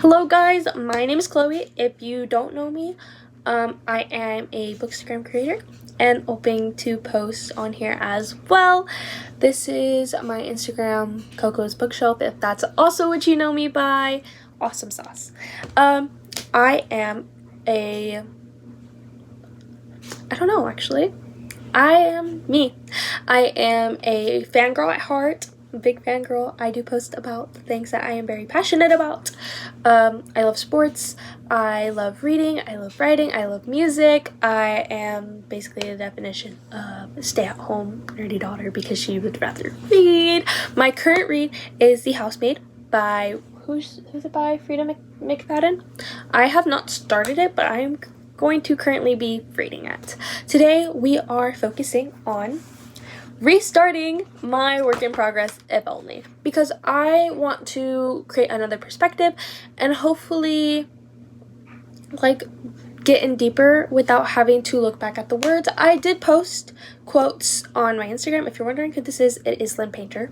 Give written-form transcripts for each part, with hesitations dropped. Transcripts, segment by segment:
Hello guys, my name is Chloe. If you don't know me, I am a bookstagram creator and hoping to post on here as well. This is my Instagram, Coco's Bookshelf, if that's also what you know me by. Awesome sauce. I am I don't know actually. I am me. I am a fangirl at heart. Big fangirl. I do post about the things that I am very passionate about. I love sports, I love reading, I love writing, I love music. I am basically the definition of a stay-at-home nerdy daughter because she would rather read. My current read is The Housemaid by, who's it by? Frida McFadden? I have not started it, but I am going to currently be reading it. Today we are focusing on restarting my work in progress, if only, because I want to create another perspective and hopefully get in deeper without having to look back at the words. I did post quotes on my Instagram. If you're wondering who this is, it is Lynn Painter.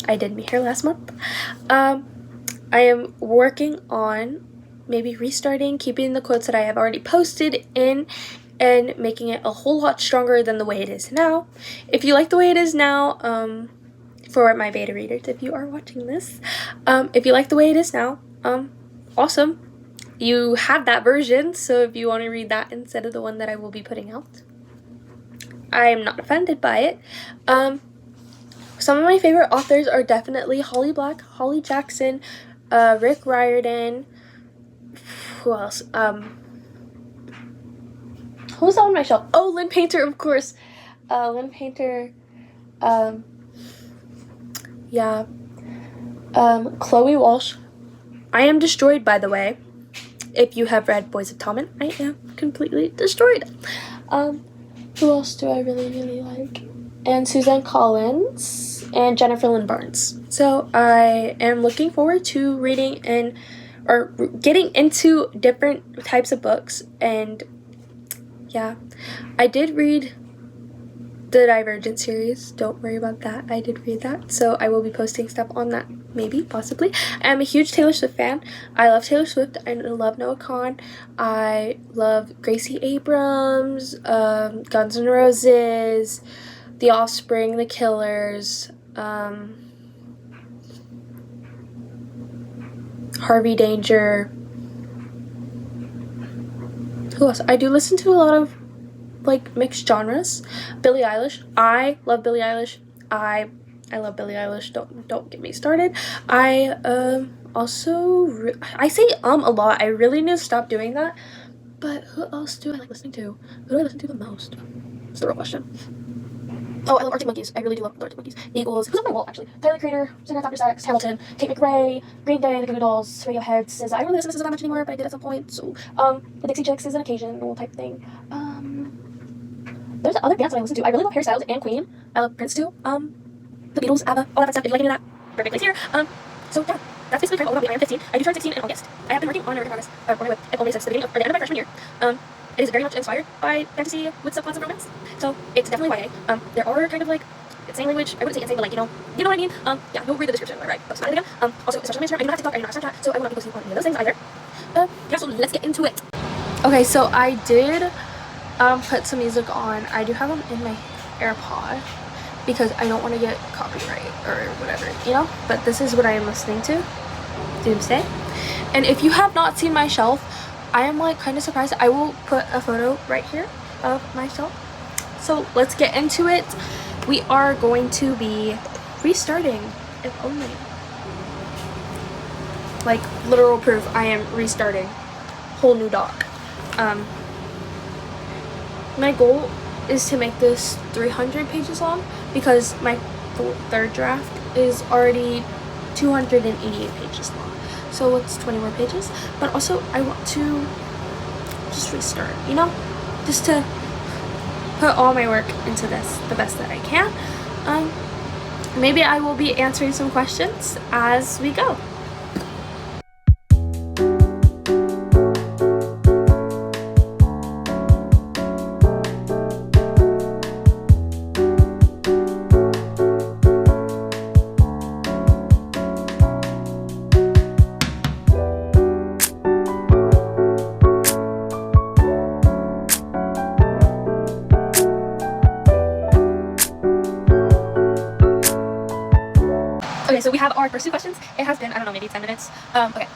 I did meet her last month. I am working on maybe restarting, keeping the quotes that I have already posted in and making it a whole lot stronger than the way it is now. If you like the way it is now, for my beta readers, if you are watching this, if you like the way it is now, awesome. You have that version, so if you want to read that instead of the one that I will be putting out, I am not offended by it. Some of my favorite authors are definitely Holly Black, Holly Jackson, Rick Riordan. Who else? Who's on my shelf? Oh, Lynn Painter, of course. Lynn Painter. Yeah. Chloe Walsh. I am destroyed, by the way. If you have read Boys of Tommen, I am completely destroyed. Who else do I really like? And Suzanne Collins and Jennifer Lynn Barnes. So I am looking forward to reading or getting into different types of books. And yeah, I did read the Divergent series. Don't worry about that. I did read that. So I will be posting stuff on that, maybe, possibly. I'm a huge Taylor Swift fan. I love Taylor Swift. I love Noah Kahan. I love Gracie Abrams, Guns N' Roses, The Offspring, The Killers, Harvey Danger. Who else? I do listen to a lot of mixed genres. Billie Eilish. I love Billie Eilish. I love Billie Eilish. Don't get me started. I also I say a lot. I really need to stop doing that. But who else do I like listening to? Who do I listen to the most? That's the real question. Oh, I love Arctic Monkeys. I really do love the Arctic Monkeys. The Eagles. Who's on my wall, actually? Tyler the Creator, Singer After Sex, Hamilton, Tate McRae, Green Day, The Goo Goo Dolls, Radiohead, SZA. I don't really listen to SZA that much anymore, but I did at some point. So, the Dixie Chicks is an occasional type thing. There's other bands that I listen to. I really love Harry Styles and Queen. I love Prince too. The Beatles, ABBA, all that stuff. If you like any of that, perfect place here. So yeah, that's basically kind of all about me. I am 15. I do turn 16 in August. I have been working on a work in progress, on my web, only since the beginning of, or the end of my freshman year. It is very much inspired by fantasy with subplots of romance. So it's definitely YA. There are kind of insane language. I wouldn't say insane, but you know what I mean. Yeah, you'll read the description when I write. That's not it again. Also, especially my Instagram, I do not have TikTok, I do not have Snapchat, so I will not be posting on any of those things either. Yeah, so let's get into it. Okay, so I did put some music on. I do have them in my AirPod because I don't want to get copyright or whatever, you know? But this is what I am listening to. Doomsday. And if you have not seen my shelf, I am kind of surprised. I will put a photo right here of my shelf. So let's get into it. We are going to be restarting, if only. Literal proof, I am restarting. Whole new doc. My goal is to make this 300 pages long because my third draft is already 288 pages long. So it's 20 more pages. But also, I want to just restart, you know? Just to put all my work into this the best that I can. Maybe I will be answering some questions as we go. have our first two questions. It has been, I don't know, maybe 10 minutes. Okay.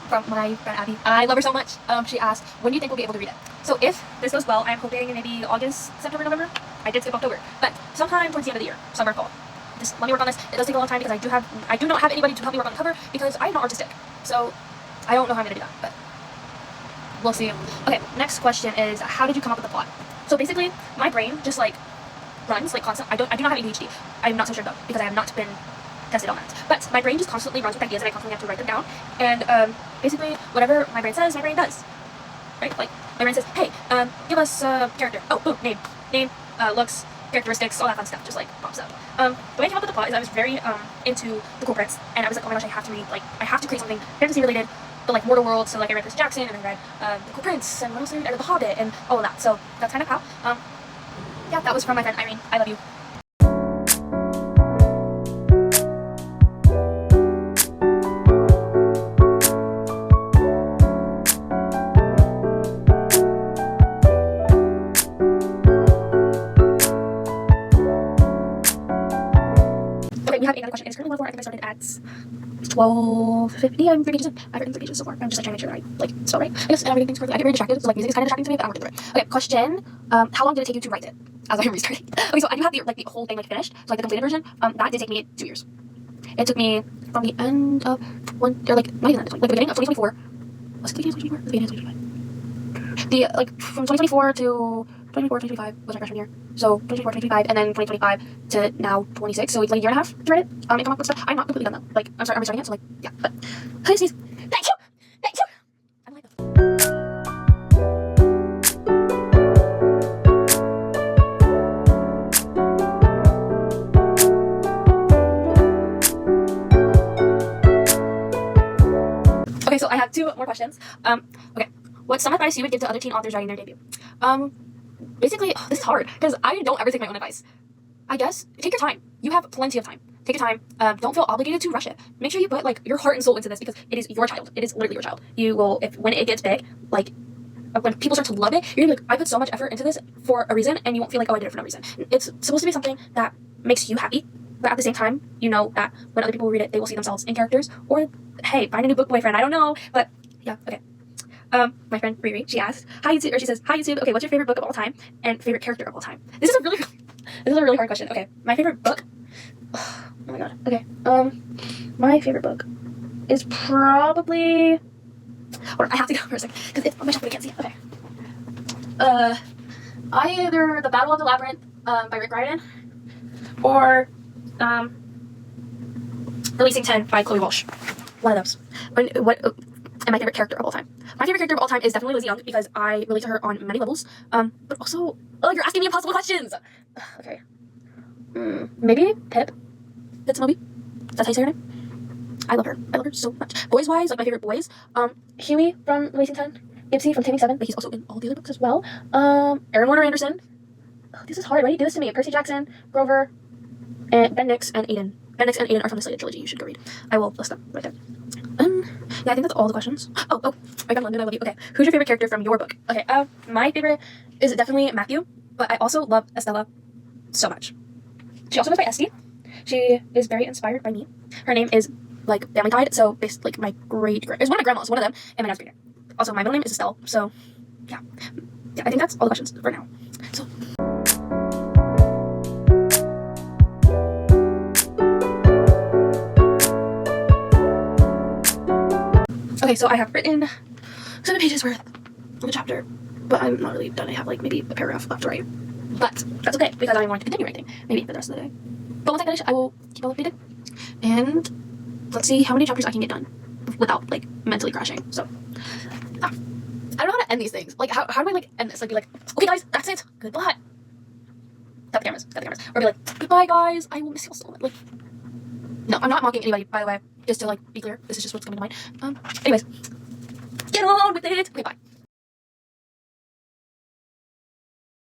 From my friend Abby. I love her so much. She asked, when do you think we'll be able to read it? So if this goes well, I'm hoping maybe August, September, November. I did skip October, but sometime towards the end of the year, summer, fall. Just let me work on this. It does take a long time because I do not have anybody to help me work on the cover because I'm not artistic. So I don't know how I'm gonna do that, but we'll see. Okay, next question is, how did you come up with the plot? So basically, my brain just like runs like constant. I do not have ADHD. I'm not so sure though because I have not been tested on that. But my brain just constantly runs with ideas and I constantly have to write them down. And basically, whatever my brain says, my brain does. Right? Like my brain says, hey, give us a character. Oh, boom, name, looks, characteristics, all that fun stuff just like pops up. The way I came up with the plot is I was very into the cool prints, and I was like, oh my gosh, I have to create something fantasy related, but like Mortal World. So like I read Percy Jackson and I read the Cool Prince, and what else did I read? The Hobbit and all of that. So that's kind of how. Yeah, that was from my friend Irene. I love you. We have another question. It's currently 1:04. I think I started at 12:50. I'm 3 pages in. I've written 3 pages so far. I'm just like trying to make sure that I spell right. I guess I'm reading things correctly. I get very distracted. So like music is kind of distracting to me, but I'm working through it. Okay, question. How long did it take you to write it? As I'm restarting. Okay, so I do have the whole thing like finished. So like the completed version. That did take me 2 years. It took me from the end of not even the beginning of 2024. Was it the beginning of 2024? The beginning of 2025. The from 2024 to 2025 was my freshman year. So 2024, 2025, and then 2025 to now 26. So it's like a year and a half to write it. And come up with stuff. I'm not completely done though. Like I'm restarting it. So like yeah, but please, thank you. I'm like okay, so I have 2 more questions. Okay, what's some advice you would give to other teen authors writing their debut? Basically, this is hard because I don't ever take my own advice. I guess take your time. You have plenty of time. Take your time. Don't feel obligated to rush it. Make sure you put like your heart and soul into this because it is your child. It is literally your child. You will, when it gets big, like when people start to love it, you're gonna be like, I put so much effort into this for a reason, and you won't feel like, oh, I did it for no reason. It's supposed to be something that makes you happy, but at the same time, you know that when other people read it, they will see themselves in characters. Or hey, find a new book boyfriend. I don't know, but yeah, okay. My friend Riri, she asked, she says, hi YouTube, okay, what's your favorite book of all time and favorite character of all time? This is a really hard question. Okay, my favorite book, oh my god, okay, my favorite book is probably, hold on, I have to go for a second, because it's on my shelf, but I can't see it, okay. Either The Battle of the Labyrinth, by Rick Riordan, or, Releasing 10 by Chloe Walsh. One of those. And my favorite character of all time. My favorite character of all time is definitely Lizzie Young because I relate to her on many levels. But also, oh, you're asking me impossible questions. Okay. Maybe Pip. That's a movie. That's how you say her name. I love her. I love her so much. Boys wise, like my favorite boys. Huey from Releasing 10. Gibbsy from Taming 7, but he's also in all the other books as well. Aaron Warner Anderson. Oh, this is hard. Why do you do this to me? Percy Jackson, Grover, and Ben Nix and Aiden. Ben Nix and Aiden are from the Slated trilogy. You should go read. I will list them right there. Yeah, I think that's all the questions. Oh, my friend London, I love you. Okay, who's your favorite character from your book? Okay, my favorite is definitely Matthew, but I also love Estella so much. She also goes by Esty. She is very inspired by me. Her name is like family tied, so basically like my it's one of my grandmas, one of them, and my dad's great. Also, my middle name is Estelle, so yeah, I think that's all the questions for now. So. Okay, so I have written 7 pages worth of a chapter, but I'm not really done. I have like maybe a paragraph left to write, but that's okay because I want to continue writing maybe for the rest of the day. But once I finish, I will keep all updated, and let's see how many chapters I can get done without like mentally crashing. So I don't know how to end these things. Like how do I like end this? Like be like, okay guys, that's it. Goodbye. Cut the cameras. Or be like, goodbye guys. I will miss you all so much. Like, no, I'm not mocking anybody, by the way. Just to like be clear, this is just what's coming to mind. Anyways, get on with it. Okay, bye.